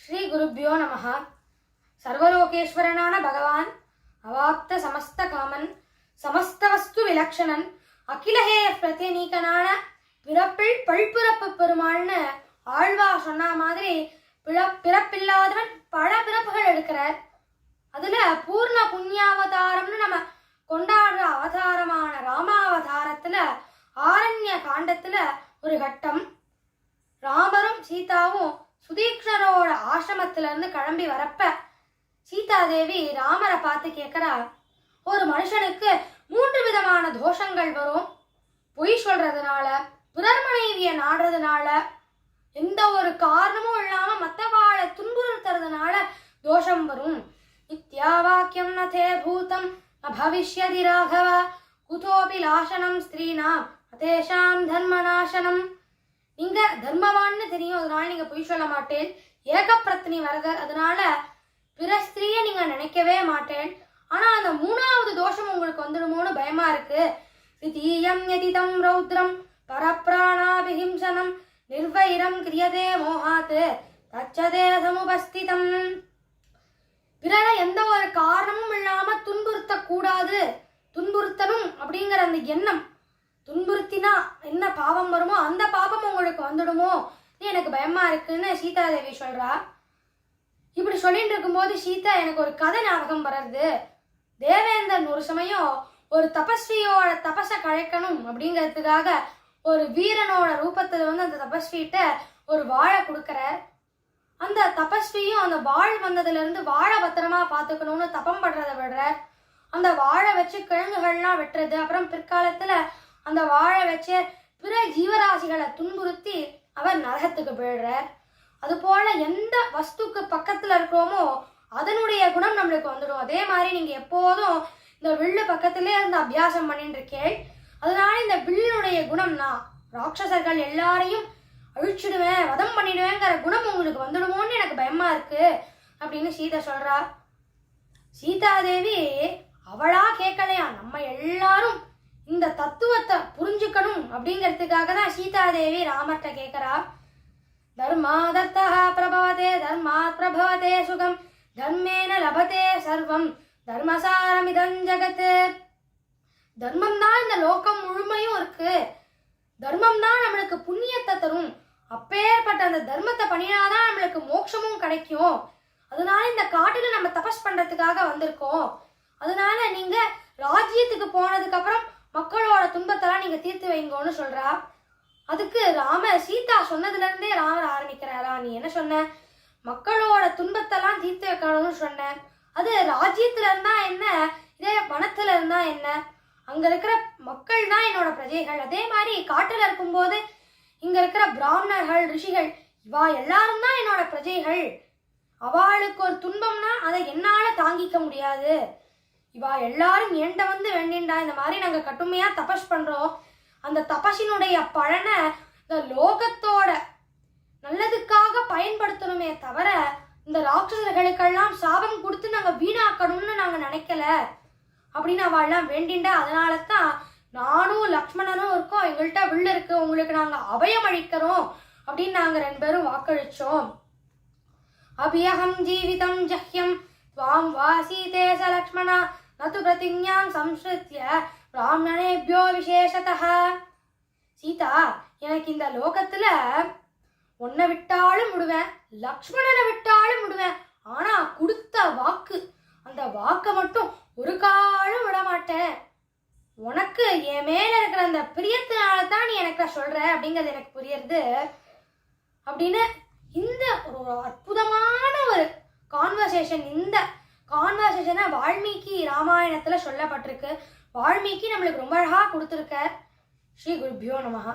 ஸ்ரீ குருப்யோ நமஹ. சர்வலோகேஸ்வரனான பகவான், அவாப்த சமஸ்த காமன், சமஸ்த வஸ்து விலக்ஷணன், அகிலஹேய பிரத்யநீகனான பிறப்பில் பல்பிறப்பு பெருமாள்னு ஆழ்வா சொன்ன மாதிரி பிறப்பில்லாதவன் பல பிறப்புகள் எடுக்கிறார். அதுல பூர்ண புண்ணியாவதாரம்னு நம்ம கொண்டாடுற அவதாரமான ராமாவதாரத்துல ஆரண்ய காண்டத்துல ஒரு கட்டம். ராமரும் சீதாவும் சுதீக்ஷரோட ஆசிரமத்துல இருந்து கிளம்பி வரப்ப சீதாதேவி ராமரை பார்த்து கேட்கிறா, ஒரு மனுஷனுக்கு 3 விதமான தோஷங்கள் வரும். பொய் சொல்றதுனால, பிறர் மனைவிய நாடுறதுனால, எந்த ஒரு காரணமும் இல்லாம மத்தவாளை துன்புறுத்துறதுனால தோஷம் வரும். நித்யா வாக்கியம் நதே பூதம் அபவிஷ்யதி ராகவ குதோபி லாசனம் ஸ்திரீனாம் அதேஷாம் தர்மநாசனம். நீங்க தர்மவான்னு தெரியும், அதனால நீங்க பொய் சொல்ல மாட்டேன். ஏகப்பிரத்னி வரதர், அதனால பிற ஸ்திரீய நீங்க நினைக்கவே மாட்டேன். ஆனா அந்த 3வது தோஷம் உங்களுக்கு வந்துடுமோன்னு பயமா இருக்கு. திதீயம் யதிதம் ரௌத்ரம் பரப்ராணாபிஹிம்சனம் நிர்வைரம் கிரியதே மோகாத் தச்சதே சமுபஸ்திதம். பிறரை எந்த ஒரு காரணமும் இல்லாம துன்புறுத்த கூடாது, துன்புறுத்தணும் அப்படிங்கிற அந்த எண்ணம், துன்புறுத்தினா என்ன பாவம் வருமோ அந்த பாவம் உங்களுக்கு வந்துடுமோ எனக்கு பயமா இருக்குன்னு சீதாதேவி சொல்றா. இப்படி சொல்லிட்டு இருக்கும்போது சீதா, எனக்கு ஒரு கதை ஞாபகம் வர்றது. தேவேந்திரன் ஒரு சமயம் ஒரு தபஸ்வியோட தபச கழைக்கணும் அப்படிங்கிறதுக்காக ஒரு வீரனோட ரூபத்துல அந்த தபஸ்விட்ட ஒரு வாழை கொடுக்கறார். அந்த தபஸ்வியும் அந்த வாழ் வந்ததுல இருந்து வாழை பத்திரமா பாத்துக்கணும்னு தபம் பண்றதை விடுறார். அந்த வாழை வச்சு கிழங்குகள்லாம் வெட்டுறது, அப்புறம் பிற்காலத்துல அந்த வாழை வச்சு பிற ஜீவராசிகளை துன்புறுத்தி அவர் நரகத்துக்கு போயிடுறார். அது போல எந்த வஸ்துக்கு பக்கத்துல இருக்கிறோமோ அதனுடைய குணம் நம்மளுக்கு வந்துடும். அதே மாதிரி நீங்க எப்போதும் இந்த வில்லு பக்கத்திலே இருந்து அபியாசம் பண்ணிட்டு இருக்கேன். அதனால இந்த வில்லினுடைய குணம், நான் ராட்சசர்கள் எல்லாரையும் அழிச்சிடுவேன், வதம் பண்ணிடுவேங்கிற குணம் உங்களுக்கு வந்துடுமோன்னு எனக்கு பயமா இருக்கு அப்படின்னு சீதா சொல்றா. சீதாதேவி அவளா கேட்கலையா, நம்ம எல்லாரும் இந்த தத்துவத்தை புரிஞ்சுக்கணும் அப்படிங்கிறதுக்காக தான் சீதாதேவி ராமர்கிட்ட கேட்கிறா. தர்மாதர்த்தா பிரபவதே தர்மாத் பிரபவதே சுகம் தர்மேன லபதே சர்வம் தர்மசாரமிதம் ஜகத். தர்மம் தான் இந்த லோகம் முழுமையும் இருக்கு. தர்மம் தான் நம்மளுக்கு புண்ணியத்தை தரும். அப்பேற்பட்ட அந்த தர்மத்தை பண்ணினாதான் நம்மளுக்கு மோட்சமும் கிடைக்கும். அதனால இந்த காட்டுல நம்ம தபஸ் பண்றதுக்காக வந்திருக்கோம். அதனால நீங்க ராஜ்யத்துக்கு போனதுக்கு அப்புறம் மக்களோட துன்பத்தெல்லாம் நீங்க தீர்த்து வைங்கோன்னு சொல்றா. அதுக்கு ராமர், சீதா சொன்னதுல இருந்தே ராமர் ஆரம்பிக்கிறாரா, நீ என்ன சொன்ன, மக்களோட துன்பத்தெல்லாம் தீர்த்து வைக்கணும்னு சொன்ன. அது ராஜ்யத்துல இருந்தா என்ன, இதே வனத்துல இருந்தா என்ன, அங்க இருக்கிற மக்கள் தான் என்னோட பிரஜைகள். அதே மாதிரி காட்டுல இருக்கும்போது இங்க இருக்கிற பிராமணர்கள், ரிஷிகள், இவா எல்லாரும் தான் என்னோட பிரஜைகள். அவளுக்கு ஒரு துன்பம்னா அதை என்னால தாங்கிக்க முடியாது. இவா எல்லாரும் என்கிட்ட வந்து வேண்டிண்டா, இந்த மாதிரி நாங்க கட்டுமையா தபஸ் பண்றோம், அந்த தபஸினுடைய பலனை இந்த லோகத்தோட நல்லதுக்காக பயன்படுத்தணுமே தவிர இந்த ராட்சசர்களுக்கெல்லாம் சாபம் கொடுத்து நாங்க வீணாக்கணும்னு நாங்க நினைக்கல அப்படின்னு அவள்லாம் வேண்டிண்டா. அதனால தான் நானும் லக்ஷ்மணனும் இருக்கோம், எங்கள்கிட்ட வில்லு இருக்கு, உங்களுக்கு நாங்க அபயம் அளிக்கிறோம் அப்படின்னு நாங்க 2 பேரும் வாக்களிச்சோம். அபியகம் ஜீவிதம் ஜஹ்யம் துவாம் வாசீதே ச லக்ஷ்மணா நது பிரதிஜ்ஞாம் சம்ஸ்ருத்ய பிராமணேபியோ விசேஷதः. சீதா, எனக்கு இந்த லோகத்துல உன்னை விட்டாலும் விடுவேன், லக்ஷ்மணனை விட்டாலும் விடுவேன். ஆனா கொடுத்த வாக்கு, அந்த வாக்கை மட்டும் ஒரு காலம் விட மாட்டேன். உனக்கு என் மேல இருக்கிற அந்த பிரியத்தினால தான் நீ எனக்கு சொல்ற அப்படிங்கிறது எனக்கு புரியுது அப்படின்னு இந்த ஒரு அற்புதமான ஒரு கான்வர்சேஷன். இந்த கான்வர்சேஷனை வால்மீகி ராமாயணத்துல சொல்லப்பட்டிருக்கு. வால்மீகி நம்மளுக்கு ரொம்ப அழகா கொடுத்துருக்க. ஸ்ரீ குருப்யோ நமஹ.